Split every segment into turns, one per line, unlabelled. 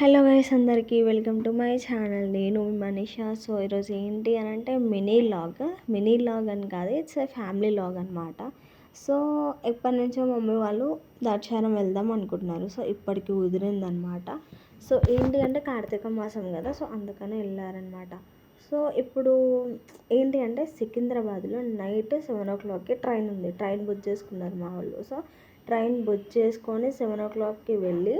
Hello guys, అందరికీ welcome to my channel. నేను Manisha. So ఈరోజు ఏంటి అని అంటే మినీ లాగ్ అని కాదు, ఇట్స్ ఏ ఫ్యామిలీ లాగ్ అనమాట. సో ఎప్పటి నుంచో మమ్మీ వాళ్ళు ద్రాక్షారం వెళ్దాం అనుకుంటున్నారు. సో ఇప్పటికి కుదిరిందనమాట. సో ఏంటి అంటే కార్తీక మాసం కదా, సో అందుకనే వెళ్ళారనమాట. సో ఇప్పుడు ఏంటి అంటే సికింద్రాబాద్లో నైట్ 7 o'clockకి ట్రైన్ ఉంది. ట్రైన్ బుక్ చేసుకున్నారు మా వాళ్ళు. సో ట్రైన్ బుక్ చేసుకొని 7 o'clockకి వెళ్ళి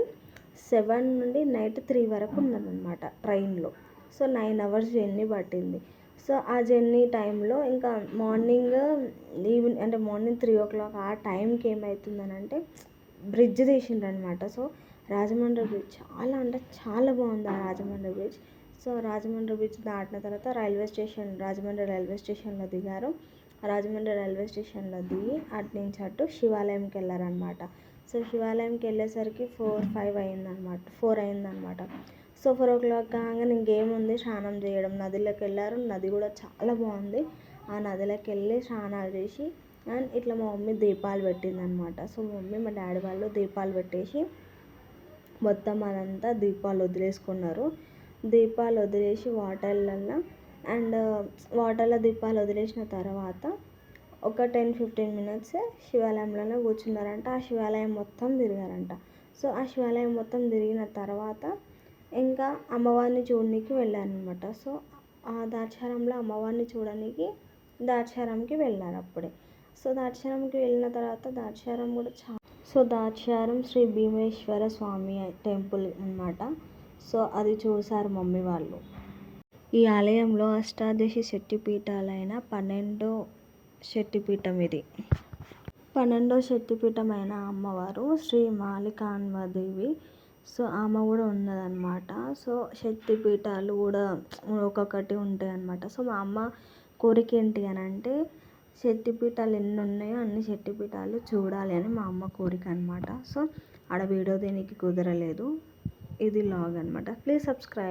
7 నుండి నైట్ 3 వరకు ఉన్నదన్నమాట ట్రైన్లో. సో 9 hours జర్నీ పట్టింది. సో ఆ జర్నీ టైంలో ఇంకా మార్నింగ్ అంటే మార్నింగ్ 3 o'clock ఆ టైంకి ఏమవుతుందని అంటే బ్రిడ్జ్ తీసిండ్రనమాట. సో రాజమండ్రి బ్రిడ్జ్ చాలా అంటే చాలా బాగుంది ఆ Rajahmundry bridge. So Rajahmundry bridge దాటిన తర్వాత రాజమండ్రి రైల్వే స్టేషన్లో దిగారు. రాజమండ్రి రైల్వే స్టేషన్లో దిగి అటు నుంచి అటు శివాలయంకి వెళ్ళారనమాట. సో శివాలయంకి వెళ్ళేసరికి 4 అయిందనమాట. సో 4 o'clock కాగానే ఇంకేముంది, స్నానం చేయడం, నదిలోకి వెళ్ళారు. నది కూడా చాలా బాగుంది. ఆ నదిలోకి వెళ్ళి స్నానాలు చేసి అండ్ ఇట్లా మా మమ్మీ దీపాలు పెట్టిందనమాట. సో మా మమ్మీ మా డాడీ వాళ్ళు దీపాలు పెట్టేసి మొత్తం అదంతా దీపాలు వదిలేసుకున్నారు. దీపాలు వదిలేసి వాటర్లో దీపాలు వదిలేసిన తర్వాత ఒక 10-15 minutes శివాలయంలోనే కూర్చున్నారంట. ఆ శివాలయం మొత్తం తిరిగారంట. సో ఆ శివాలయం మొత్తం తిరిగిన తర్వాత ఇంకా అమ్మవారిని చూడడానికి వెళ్ళారనమాట. సో ఆ ద్రాక్షారంలో అమ్మవారిని చూడడానికి ద్రాక్షారంకి వెళ్ళారు అప్పుడే. సో ద్రాక్షారంకి వెళ్ళిన తర్వాత ద్రాక్షారం కూడా ద్రాక్షారం శ్రీ భీమేశ్వర స్వామి టెంపుల్ అన్నమాట. సో అది చూశారు మమ్మీ వాళ్ళు. ఈ ఆలయంలో అష్టాదశ శక్తిపీఠాలైన 12వ శక్తిపీఠం ఇది. 12వ శక్తిపీఠమైన అమ్మవారు శ్రీ మాలికాన్వదేవి. సో ఆమె కూడా ఉన్నదన్నమాట. సో శక్తిపీఠాలు కూడా ఒక్కొక్కటి ఉంటాయి అన్నమాట. సో మా అమ్మ కోరిక ఏంటి అని అంటే శక్తిపీఠాలు ఎన్ని ఉన్నాయో అన్ని శక్తిపీఠాలు చూడాలి అని మా అమ్మ కోరిక అనమాట. సో ఆడ వీడియో దీనికి కుదరలేదు. ఇది లాగ్ అనమాట. Please subscribe.